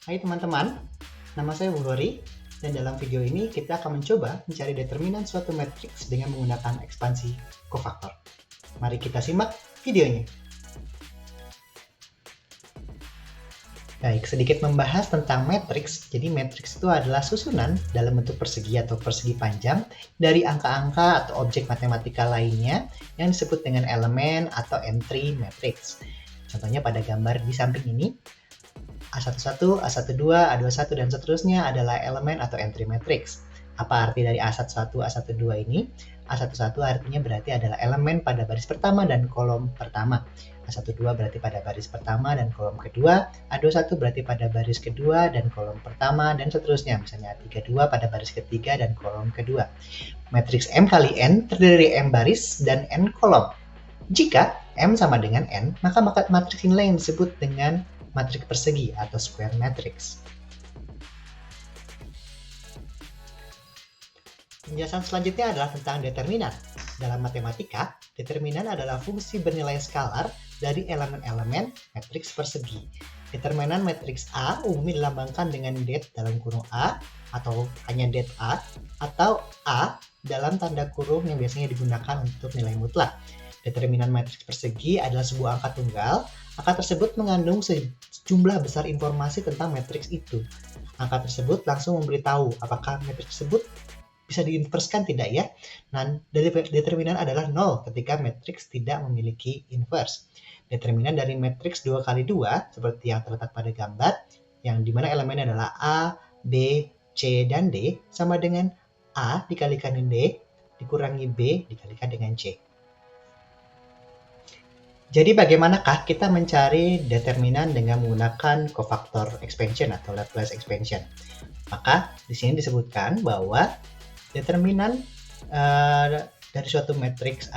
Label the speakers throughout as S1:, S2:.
S1: Hai teman-teman, nama saya Wuhori dan dalam video ini kita akan mencoba mencari determinan suatu matriks dengan menggunakan ekspansi kofaktor. Mari kita simak videonya. Baik, sedikit membahas tentang matriks. Jadi matriks itu adalah susunan dalam bentuk persegi atau persegi panjang dari angka-angka atau objek matematika lainnya yang disebut dengan elemen atau entry matriks. Contohnya pada gambar di samping ini, A11, A12, A21, dan seterusnya adalah elemen atau entry matrix. Apa arti dari A11, A12 ini? A11 artinya berarti adalah elemen pada baris pertama dan kolom pertama. A12 berarti pada baris pertama dan kolom kedua. A21 berarti pada baris kedua dan kolom pertama, dan seterusnya. Misalnya A32 pada baris ketiga dan kolom kedua. Matriks M kali N terdiri dari M baris dan N kolom. Jika M sama dengan N, maka matriks inilah yang disebut dengan matriks persegi atau square matrix. Penjelasan selanjutnya adalah tentang determinan. Dalam matematika, determinan adalah fungsi bernilai skalar dari elemen-elemen matriks persegi. Determinan matriks A umumnya dilambangkan dengan det dalam kurung A atau hanya det A, atau A dalam tanda kurung yang biasanya digunakan untuk nilai mutlak. Determinan matriks persegi adalah sebuah angka tunggal. Angka tersebut mengandung sejumlah besar informasi tentang matriks itu. Angka tersebut langsung memberitahu apakah matriks tersebut bisa diinverskan tidak ya. Nah, determinan adalah 0 ketika matriks tidak memiliki inverse. Determinan dari matriks 2 kali 2 seperti yang terletak pada gambar, yang dimana elemennya adalah A, B, C, dan D sama dengan A dikalikan dengan D dikurangi B dikalikan dengan C. Jadi bagaimanakah kita mencari determinan dengan menggunakan cofactor expansion atau Laplace expansion? Maka di sini disebutkan bahwa determinan dari suatu matriks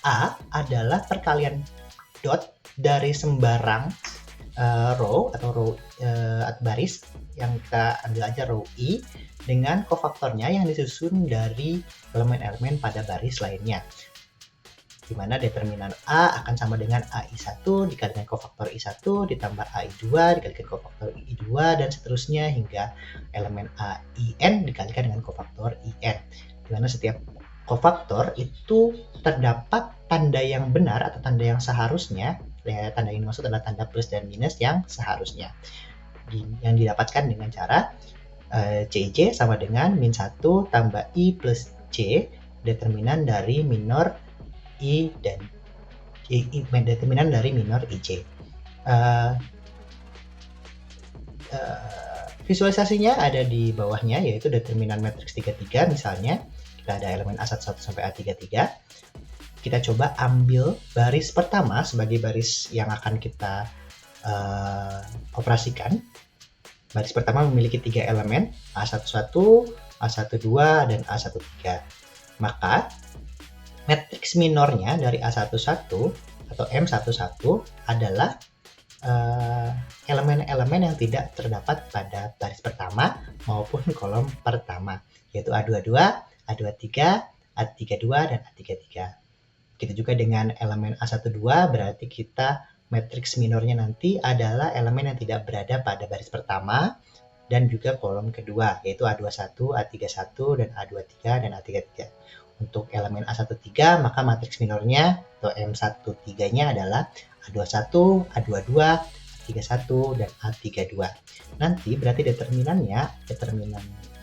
S1: A adalah perkalian dot dari sembarang row atau row baris yang kita ambil aja row I dengan cofaktornya yang disusun dari elemen-elemen pada baris lainnya, di mana determinan A akan sama dengan AI1 dikalikan kofaktor I1 ditambah AI2 dikalikan kofaktor I2 dan seterusnya hingga elemen AIN dikalikan dengan kofaktor IN, di mana setiap kofaktor itu terdapat tanda yang benar atau tanda yang seharusnya. Tanda ini maksud adalah tanda plus dan minus yang seharusnya, yang didapatkan dengan cara CIC sama dengan min 1 tambah I plus C determinan dari minor I dan determinan dari minor IC. Visualisasinya ada di bawahnya, yaitu determinan matriks 33 misalnya. Kita ada elemen A11 sampai A33. Kita coba ambil baris pertama sebagai baris yang akan kita operasikan. Baris pertama memiliki 3 elemen, A11, A12, dan A13. Maka matriks minornya dari A11 atau M11 adalah elemen-elemen yang tidak terdapat pada baris pertama maupun kolom pertama, yaitu A22, A23, A32, dan A33. Kita juga dengan elemen A12 berarti kita matriks minornya nanti adalah elemen yang tidak berada pada baris pertama dan juga kolom kedua, yaitu A21, A31, dan A23, dan A33. Untuk elemen A13 maka matriks minornya atau M13-nya adalah A21, A22, A31, dan A32. Nanti berarti determinan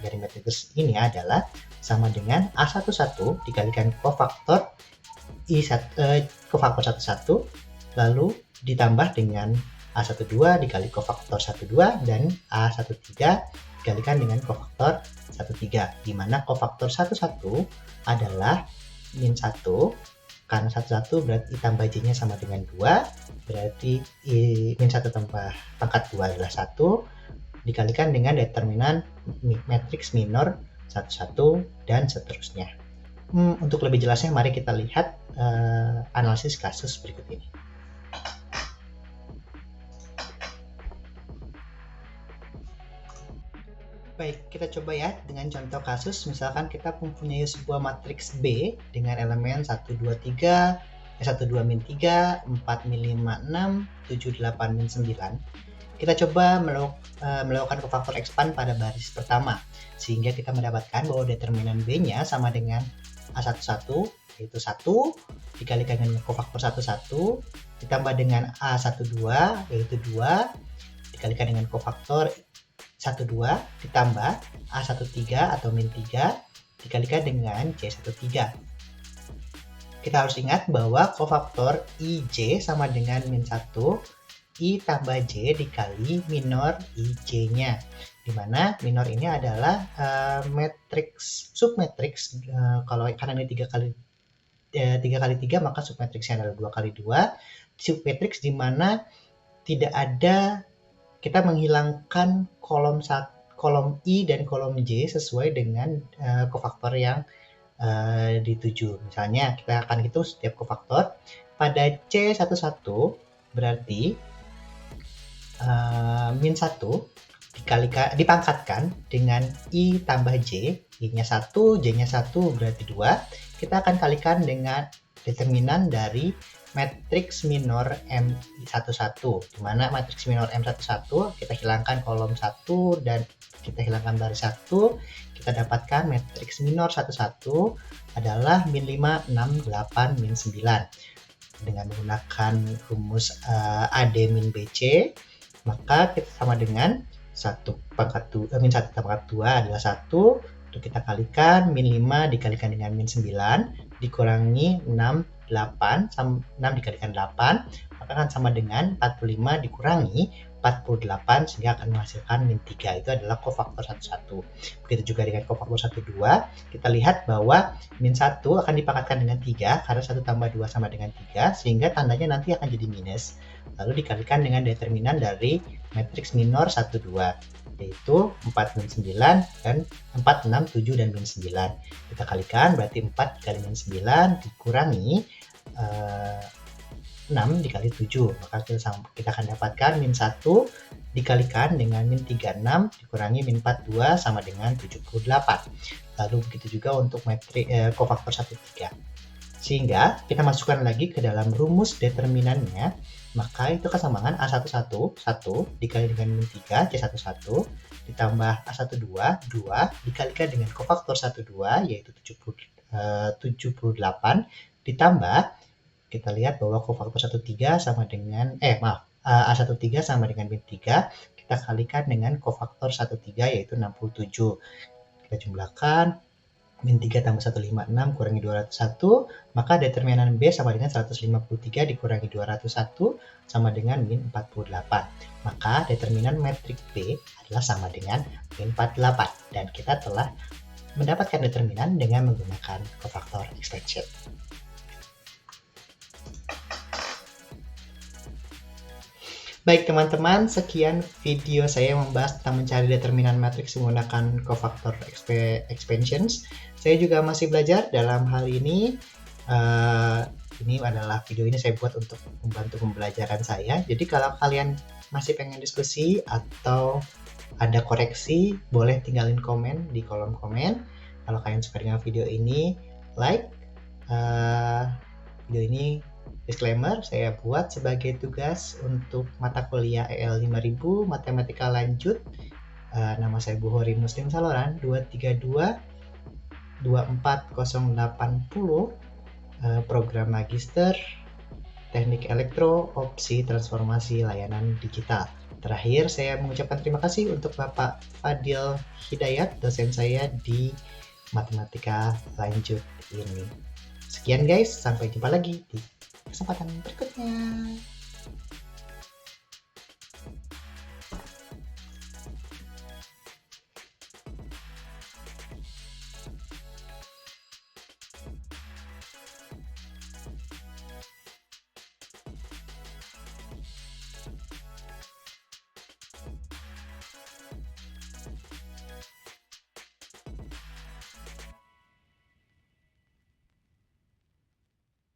S1: dari matriks ini adalah sama dengan A11 dikalikan kofaktor kofaktor 11 lalu ditambah dengan A12 dikali kofaktor 12 dan A13 dikalikan dengan kofaktor 13, di mana kofaktor 11 adalah min 1, karena 11 berarti tambah J-nya sama dengan 2, berarti min 1 tambah pangkat 2 adalah 1, dikalikan dengan determinan matriks minor 11 dan seterusnya. Untuk lebih jelasnya mari kita lihat analisis kasus berikut ini. Baik, kita coba ya dengan contoh kasus. Misalkan kita mempunyai sebuah matriks B dengan elemen 1, 2, 3, 1, 2, min 3, 4, min 5, 6, 7, 8, min 9. kita coba melakukan kofaktor expand pada baris pertama, sehingga kita mendapatkan bahwa determinan B-nya sama dengan A11, yaitu 1, dikalikan dengan kofaktor 11, ditambah dengan A12, yaitu 2, dikalikan dengan kofaktor 12, ditambah A13 atau min 3, dikalikan dengan C13. Kita harus ingat bahwa kofaktor IJ sama dengan min 1, I tambah J dikali minor IJ-nya, di mana minor ini adalah matriks submatriks. Karena ini 3 kali 3, maka submatriksnya adalah 2 kali 2, submatriks di mana tidak ada, kita menghilangkan kolom I dan kolom J sesuai dengan kofaktor yang dituju. Misalnya kita akan hitung setiap kofaktor. Pada C11 berarti min 1 dipangkatkan dengan I tambah J, I-nya 1, J-nya 1 berarti 2. Kita akan kalikan dengan determinan dari matriks minor M11, di mana matriks minor M11 kita hilangkan kolom 1 dan kita hilangkan baris 1, kita dapatkan matriks minor 11 adalah min 5, 6, 8, min 9. Dengan menggunakan rumus AD min BC, maka kita sama dengan min 1 pangkat 2 adalah 1, untuk kita kalikan min 5 dikalikan dengan min 9 dikurangi 6 dikalikan 8, maka akan sama dengan 45 dikurangi 48, sehingga akan menghasilkan min 3. Itu adalah kofaktor 11. Begitu juga dengan kofaktor 12, kita lihat bahwa min 1 akan dipangkatkan dengan 3, karena 1 tambah 2 sama dengan 3, sehingga tandanya nanti akan jadi minus. Lalu dikalikan dengan determinan dari matriks minor 1, 2, yaitu 4, min 9, dan 4, 6, 7, dan min 9. Kita kalikan, berarti 4 dikali min 9 dikurangi 6 dikali 7, maka kita akan dapatkan min 1 dikalikan dengan min 36 dikurangi min 42 sama dengan 78. Lalu begitu juga untuk kofaktor 13. Sehingga kita masukkan lagi ke dalam rumus determinannya, maka itu kesamaan A11 1 dikali dengan min 3 C11 ditambah A12 2 dikalikan dengan kofaktor 12 yaitu 78 ditambah, kita lihat bahwa kofaktor 13 sama dengan A13 sama dengan min 3, kita kalikan dengan kofaktor 13 yaitu 67. Kita jumlahkan min 3 tambah 156 kurangi 201, maka determinan B sama dengan 153 dikurangi 201 sama dengan min 48. Maka determinan metrik B adalah sama dengan min 48, dan kita telah mendapatkan determinan dengan menggunakan kofaktor expansion. Baik teman-teman, sekian video saya membahas tentang mencari determinan matriks menggunakan kofaktor expansions. Saya juga masih belajar dalam hal ini. Video ini saya buat untuk membantu pembelajaran saya. Jadi kalau kalian masih pengen diskusi atau ada koreksi, boleh tinggalin komen di kolom komen. Kalau kalian suka dengan video ini, like. Video ini disclaimer, saya buat sebagai tugas untuk mata kuliah EL 5000 Matematika Lanjut. Nama saya Bukhari Muslim Saloran 232 24080, program magister Teknik Elektro Opsi Transformasi Layanan Digital. Terakhir, saya mengucapkan terima kasih untuk Bapak Fadil Hidayat, dosen saya di Matematika Lanjut ini. Sekian guys, sampai jumpa lagi di kesempatan berikutnya.